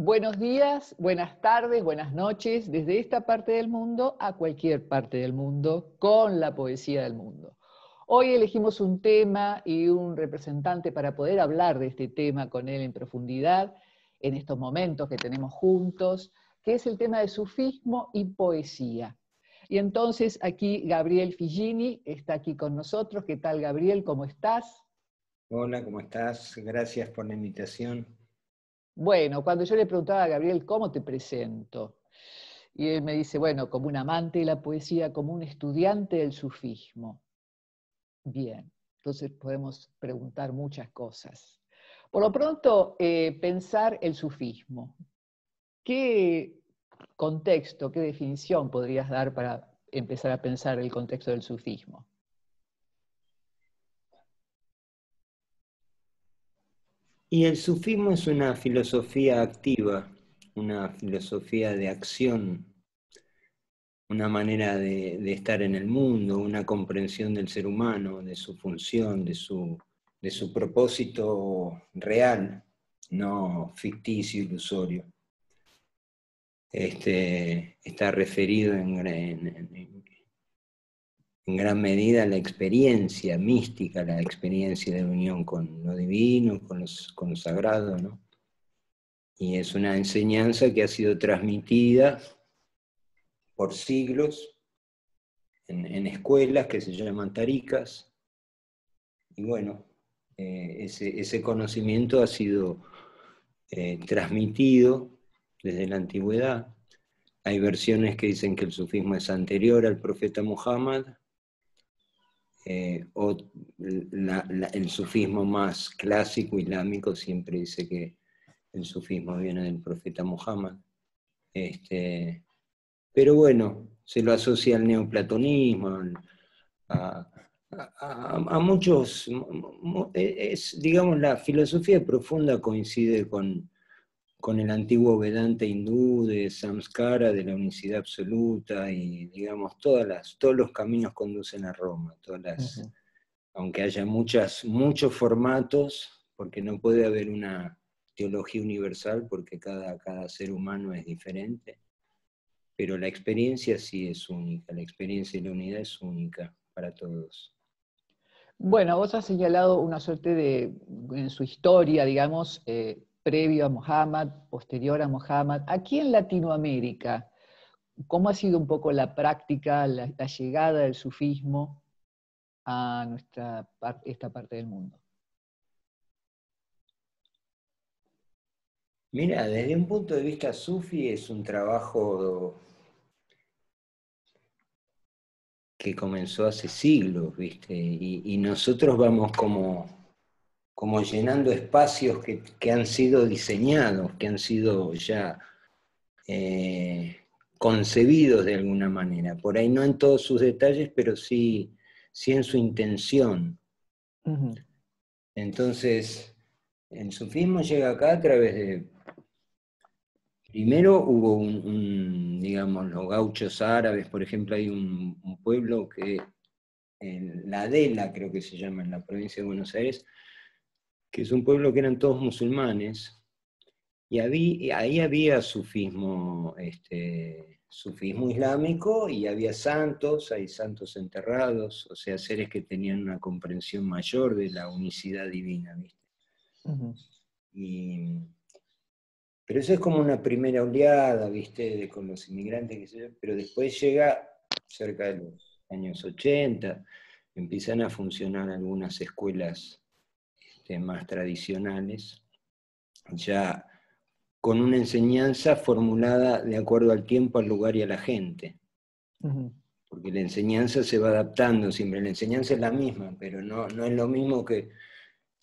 Buenos días, buenas tardes, buenas noches, desde esta parte del mundo a cualquier parte del mundo, con la poesía del mundo. Hoy elegimos un tema y un representante para poder hablar de este tema con él en profundidad, en estos momentos que tenemos juntos, que es el tema de sufismo y poesía. Y entonces aquí Gabriel Figini está aquí con nosotros. ¿Qué tal, Gabriel? ¿Cómo estás? Hola, ¿cómo estás? Gracias por la invitación. Bueno, cuando yo le preguntaba a Gabriel, ¿cómo te presento? Y él me dice, bueno, como un amante de la poesía, como un estudiante del sufismo. Bien, entonces podemos preguntar muchas cosas. Por lo pronto, pensar el sufismo. ¿Qué contexto, qué definición podrías dar para empezar a pensar el contexto del sufismo? Y el sufismo es una filosofía activa, una filosofía de acción, una manera de estar en el mundo, una comprensión del ser humano, de su función, de su propósito real, no ficticio, ilusorio. Está referido en gran medida a la experiencia mística, la experiencia de unión con lo divino, con lo sagrado, ¿no? Y es una enseñanza que ha sido transmitida por siglos en escuelas que se llaman taricas, y bueno, ese conocimiento ha sido transmitido desde la antigüedad. Hay versiones que dicen que el sufismo es anterior al profeta Muhammad, o el sufismo más clásico islámico siempre dice que el sufismo viene del profeta Muhammad. Pero bueno, se lo asocia al neoplatonismo, a muchos, digamos, la filosofía profunda coincide con el antiguo Vedanta hindú de Samskara, de la unicidad absoluta, y digamos, todos los caminos conducen a Roma, aunque haya muchos formatos, porque no puede haber una teología universal, porque cada ser humano es diferente, pero la experiencia sí es única, la experiencia y la unidad es única para todos. Bueno, vos has señalado una suerte de, en su historia, digamos, previo a Muhammad, posterior a Muhammad. Aquí en Latinoamérica, ¿cómo ha sido un poco la práctica, la llegada del sufismo a esta parte del mundo? Mira, desde un punto de vista sufi es un trabajo que comenzó hace siglos, ¿viste? Y nosotros vamos como llenando espacios que han sido diseñados, que han sido ya concebidos de alguna manera. Por ahí no en todos sus detalles, pero sí en su intención. Uh-huh. Entonces, el sufismo llega acá a través de... Primero hubo digamos, los gauchos árabes, por ejemplo, hay un pueblo que, la Adela creo que se llama, en la provincia de Buenos Aires, que es un pueblo que eran todos musulmanes, y ahí había sufismo, sufismo islámico, y había santos, hay santos enterrados, o sea, seres que tenían una comprensión mayor de la unicidad divina, ¿viste? Uh-huh. Pero eso es como una primera oleada, ¿viste? Con los inmigrantes, qué sé yo, pero después llega cerca de los años 80, empiezan a funcionar algunas escuelas más tradicionales, ya con una enseñanza formulada de acuerdo al tiempo, al lugar y a la gente. Uh-huh. Porque la enseñanza se va adaptando siempre, la enseñanza es la misma, pero no es lo mismo que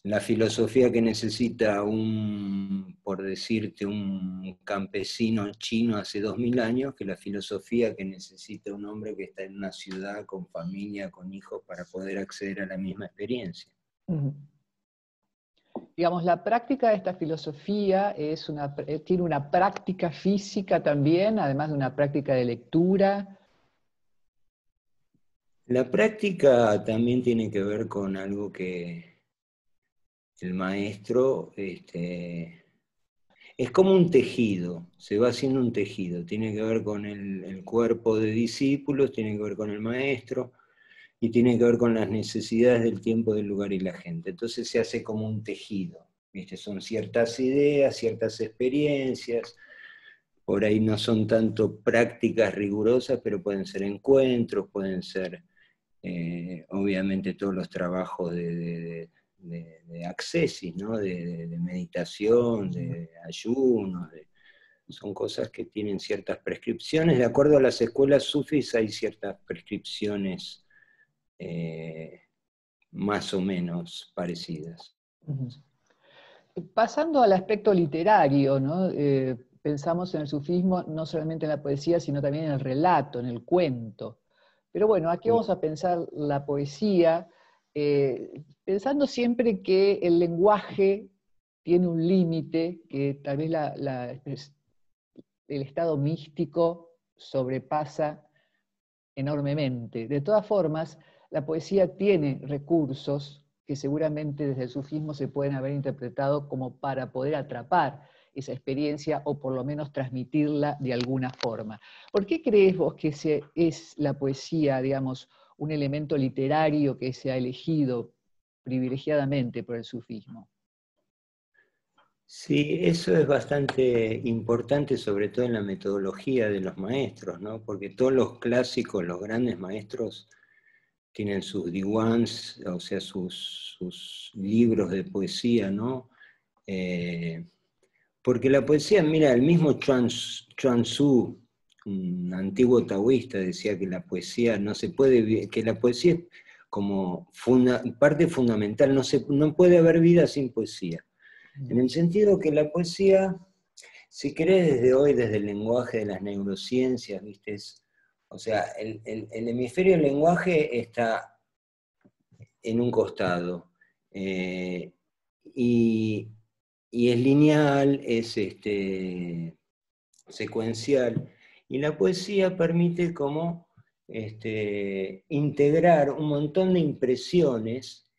la filosofía que necesita por decirte, un campesino chino hace 2000 años, que la filosofía que necesita un hombre que está en una ciudad con familia, con hijos, para poder acceder a la misma experiencia. Uh-huh. Digamos, la práctica de esta filosofía tiene una práctica física también, además de una práctica de lectura. La práctica también tiene que ver con algo que el maestro, es como un tejido, se va haciendo un tejido, tiene que ver con el cuerpo de discípulos, tiene que ver con el maestro, y tiene que ver con las necesidades del tiempo, del lugar y la gente. Entonces se hace como un tejido, ¿viste? Son ciertas ideas, ciertas experiencias, por ahí no son tanto prácticas rigurosas, pero pueden ser encuentros, pueden ser obviamente todos los trabajos de accesis, ¿no? de meditación, de ayuno, son cosas que tienen ciertas prescripciones. De acuerdo a las escuelas sufis hay ciertas prescripciones más o menos parecidas. Pasando al aspecto literario, ¿no? Pensamos en el sufismo no solamente en la poesía, sino también en el relato, en el cuento. Pero bueno, aquí vamos a pensar la poesía, pensando siempre que el lenguaje tiene un límite, que tal vez el estado místico sobrepasa enormemente. De todas formas, la poesía tiene recursos que seguramente desde el sufismo se pueden haber interpretado como para poder atrapar esa experiencia o por lo menos transmitirla de alguna forma. ¿Por qué crees vos que es la poesía, digamos, un elemento literario que se ha elegido privilegiadamente por el sufismo? Sí, eso es bastante importante, sobre todo en la metodología de los maestros, ¿no? Porque todos los clásicos, los grandes maestros, tienen sus diwans, o sea, sus libros de poesía, ¿no? Porque la poesía, mira, el mismo Chuang Tzu, un antiguo taoísta, decía que la poesía no se puede, que la poesía es como parte fundamental, no puede haber vida sin poesía. En el sentido que la poesía, si querés desde hoy, desde el lenguaje de las neurociencias, ¿viste? O sea, el hemisferio del lenguaje está en un costado, y es lineal, es secuencial, y la poesía permite como integrar un montón de impresiones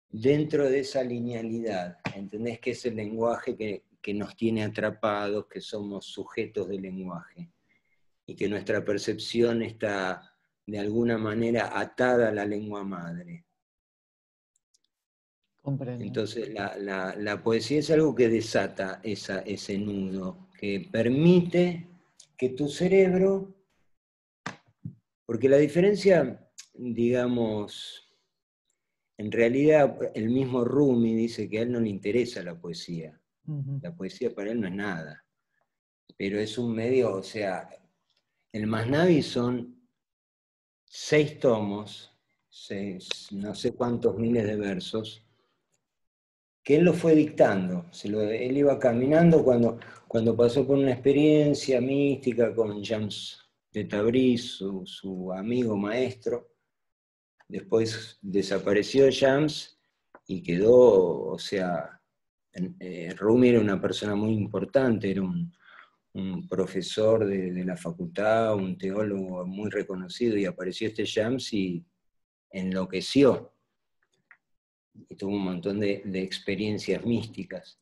dentro de esa linealidad. ¿Entendés? Que es el lenguaje que nos tiene atrapados, que somos sujetos del lenguaje, y que nuestra percepción está de alguna manera atada a la lengua madre. Comprendo. Entonces la poesía es algo que desata ese nudo, que permite que tu cerebro, porque la diferencia, digamos, en realidad el mismo Rumi dice que a él no le interesa la poesía. La poesía para él no es nada, pero es un medio, o sea, el Masnavi son 6 tomos, no sé cuántos miles de versos, que él lo fue dictando. Él iba caminando cuando pasó por una experiencia mística con James de Tabriz, su amigo maestro. Después desapareció James y quedó, o sea, Rumi era una persona muy importante, era un profesor de la facultad, un teólogo muy reconocido, y apareció este James y enloqueció, y tuvo un montón de experiencias místicas.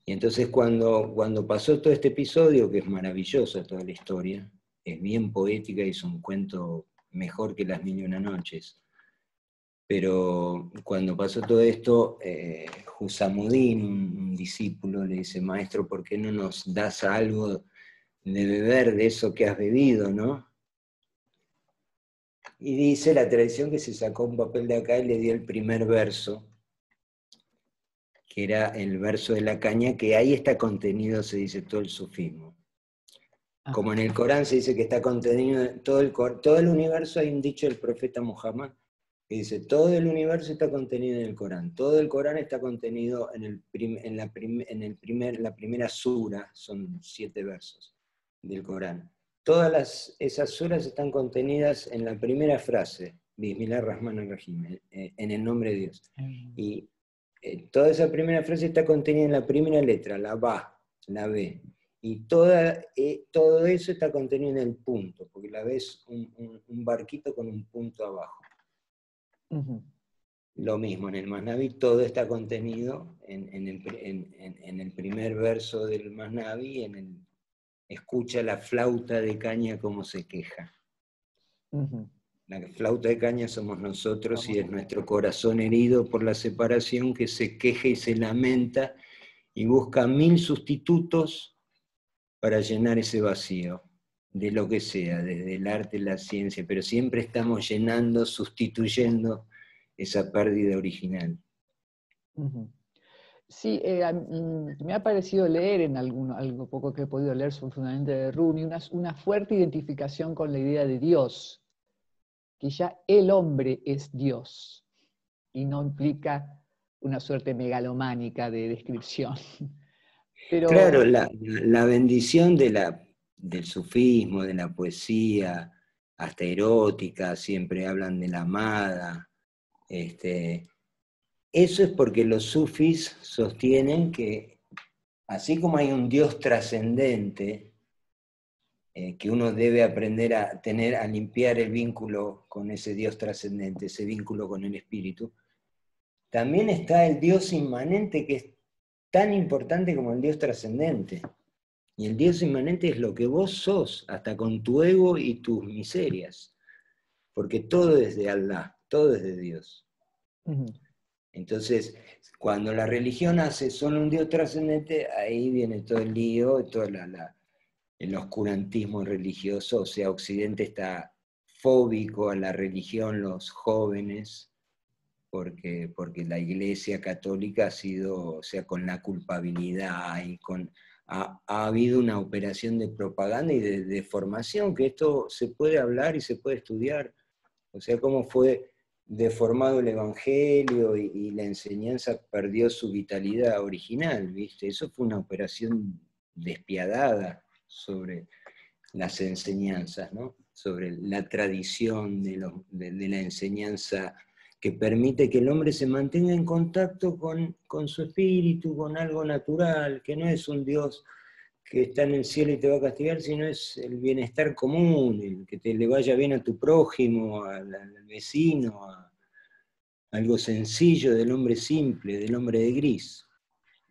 Y entonces cuando pasó todo este episodio, que es maravilloso toda la historia, es bien poética y es un cuento mejor que Las Mil y Una Noches, pero cuando pasó todo esto, Husamuddin, un discípulo, le dice: maestro, ¿por qué no nos das algo de beber de eso que has bebido, no? Y dice la tradición que se sacó un papel de acá y le dio el primer verso, que era el verso de la caña, que ahí está contenido, se dice, todo el sufismo. Como en el Corán se dice que está contenido todo el universo, hay un dicho del profeta Muhammad que dice: todo el universo está contenido en el Corán. Todo el Corán está contenido en la primera sura, son 7 versos del Corán. Todas esas suras están contenidas en la primera frase, Bismillah Rahman Rahim, en el nombre de Dios. Y toda esa primera frase está contenida en la primera letra, la Ba, la B. Y todo eso está contenido en el punto, porque la B es un barquito con un punto abajo. lo mismo, en el Masnavi todo está contenido en el primer verso del Masnavi, escucha la flauta de caña como se queja. La flauta de caña somos nosotros y es nuestro corazón herido por la separación que se queja y se lamenta y busca 1000 sustitutos para llenar ese vacío, de lo que sea, desde el arte, la ciencia, pero siempre estamos llenando, sustituyendo esa pérdida original. Sí, me ha parecido leer en algo poco que he podido leer sobre fundamentalmente de Rumi, una fuerte identificación con la idea de Dios, que ya el hombre es Dios, y no implica una suerte megalománica de descripción. Pero, claro, la bendición del sufismo, de la poesía, hasta erótica, siempre hablan de la amada. Eso es porque los sufis sostienen que, así como hay un Dios trascendente, que uno debe aprender a tener, a limpiar el vínculo con ese Dios trascendente, ese vínculo con el espíritu, también está el Dios inmanente, que es tan importante como el Dios trascendente. Y el Dios inmanente es lo que vos sos, hasta con tu ego y tus miserias. Porque todo es de Allah, todo es de Dios. Entonces, cuando la religión hace solo un Dios trascendente, ahí viene todo el lío, todo el oscurantismo religioso. O sea, Occidente está fóbico a la religión, los jóvenes, porque la Iglesia Católica ha sido, o sea, con la culpabilidad y ha habido una operación de propaganda y de formación, que esto se puede hablar y se puede estudiar. O sea, cómo fue deformado el Evangelio y la enseñanza perdió su vitalidad original, ¿viste? Eso fue una operación despiadada sobre las enseñanzas, ¿no? Sobre la tradición de la enseñanza que permite que el hombre se mantenga en contacto con su espíritu, con algo natural, que no es un Dios que está en el cielo y te va a castigar, sino es el bienestar común, el que le vaya bien a tu prójimo, al vecino, a algo sencillo del hombre simple, del hombre de gris.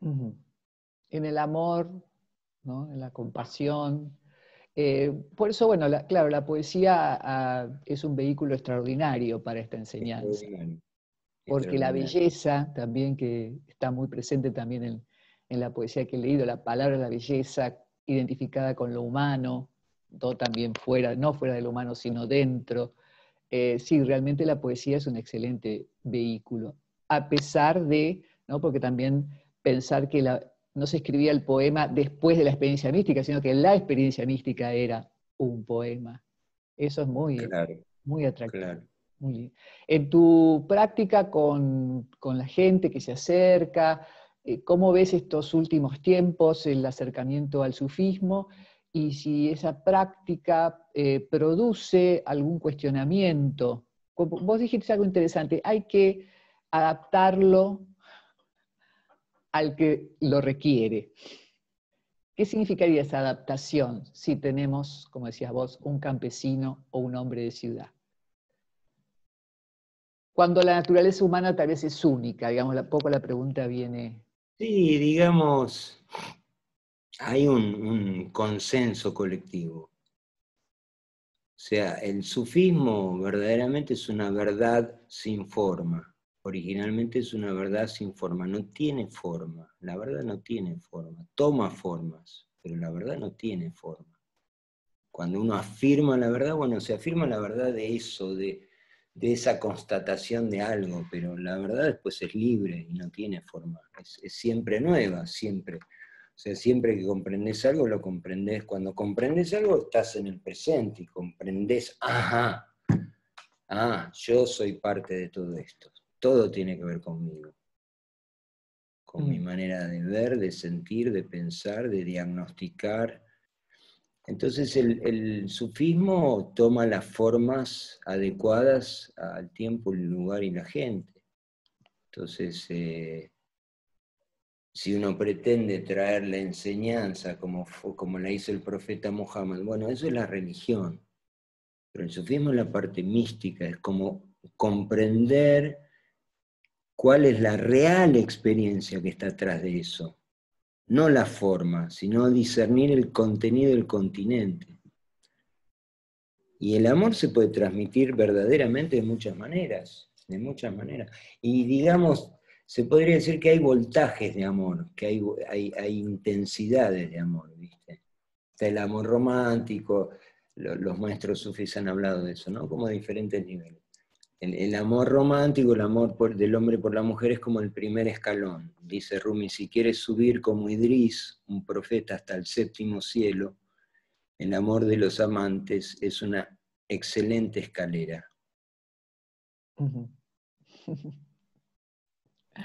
En el amor, ¿no? En la compasión. Por eso, bueno, claro, la poesía es un vehículo extraordinario para esta enseñanza. Porque la belleza también, que está muy presente también en la poesía que he leído, la palabra la belleza identificada con lo humano, todo también fuera, no fuera de lo humano, sino dentro. Sí, realmente la poesía es un excelente vehículo, a pesar de, ¿no? Porque también pensar que no se escribía el poema después de la experiencia mística, sino que la experiencia mística era un poema. Eso es muy, muy atractivo. Claro. Muy lindo. En tu práctica con la gente que se acerca, ¿cómo ves estos últimos tiempos, el acercamiento al sufismo? Y si esa práctica produce algún cuestionamiento. Vos dijiste algo interesante, hay que adaptarlo al que lo requiere. ¿Qué significaría esa adaptación si tenemos, como decías vos, un campesino o un hombre de ciudad? Cuando la naturaleza humana tal vez es única, digamos, poco la pregunta viene... Sí, digamos, hay un consenso colectivo. O sea, el sufismo verdaderamente es una verdad sin forma. Originalmente es una verdad sin forma, no tiene forma. La verdad no tiene forma. Toma formas, pero la verdad no tiene forma. Cuando uno afirma la verdad, bueno, se afirma la verdad de eso, de esa constatación de algo, pero la verdad después es libre y no tiene forma. Es siempre nueva, siempre. O sea, siempre que comprendes algo, lo comprendés. Cuando comprendes algo, estás en el presente y comprendés, yo soy parte de todo esto. Todo tiene que ver conmigo. Con mi manera de ver, de sentir, de pensar, de diagnosticar. Entonces el sufismo toma las formas adecuadas al tiempo, el lugar y la gente. Entonces, si uno pretende traer la enseñanza como la hizo el profeta Muhammad, bueno, eso es la religión. Pero el sufismo es la parte mística, es como comprender cuál es la real experiencia que está atrás de eso. No la forma, sino discernir el contenido del continente. Y el amor se puede transmitir verdaderamente de muchas maneras, de muchas maneras. Y digamos, se podría decir que hay voltajes de amor, que hay intensidades de amor, ¿viste? Está el amor romántico, los maestros sufis han hablado de eso, ¿no? Como de diferentes niveles. El amor romántico, el amor del hombre por la mujer es como el primer escalón. Dice Rumi, si quieres subir como Idrís, un profeta, hasta el séptimo cielo, el amor de los amantes es una excelente escalera.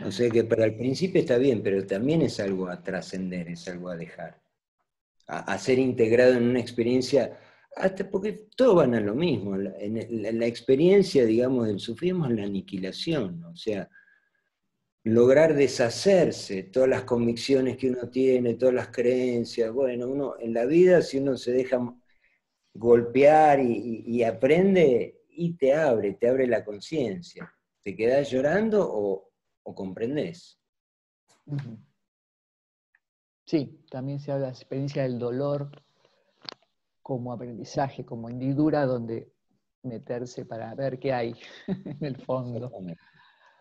O sea que para el principio está bien, pero también es algo a trascender, es algo a dejar. A ser integrado en una experiencia, hasta porque todos van a lo mismo. En la experiencia, digamos, del sufismo es la aniquilación, o sea, lograr deshacerse, todas las convicciones que uno tiene, todas las creencias. Bueno, uno en la vida, si uno se deja golpear y aprende, y te abre la conciencia. ¿Te quedás llorando o comprendés? Sí, también se habla de la experiencia del dolor como aprendizaje, como hendidura donde meterse para ver qué hay en el fondo.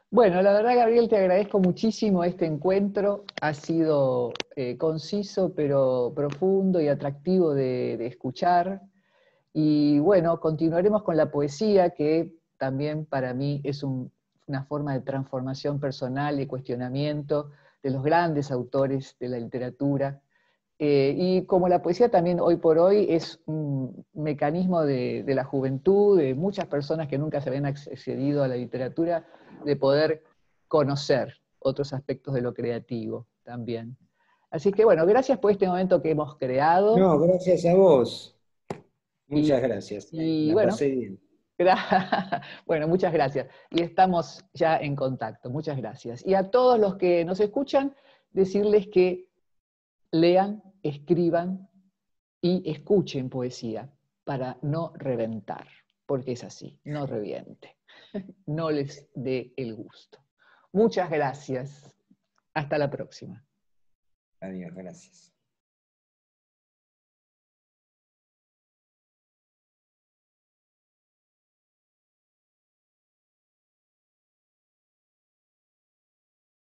Bueno, la verdad, Gabriel, te agradezco muchísimo este encuentro. Ha sido conciso, pero profundo y atractivo de escuchar. Y bueno, continuaremos con la poesía, que también para mí es una forma de transformación personal y cuestionamiento de los grandes autores de la literatura. Y como la poesía también hoy por hoy es un mecanismo de la juventud, de muchas personas que nunca se habían accedido a la literatura, de poder conocer otros aspectos de lo creativo también. Así que bueno, gracias por este momento que hemos creado. No, gracias a vos. Y, Muchas gracias. y La bueno, pasé bien. bueno, muchas gracias. Y estamos ya en contacto. Muchas gracias. Y a todos los que nos escuchan, decirles que lean, escriban y escuchen poesía para no reventar, porque es así, no reviente, no les dé el gusto. Muchas gracias. Hasta la próxima. Adiós, gracias.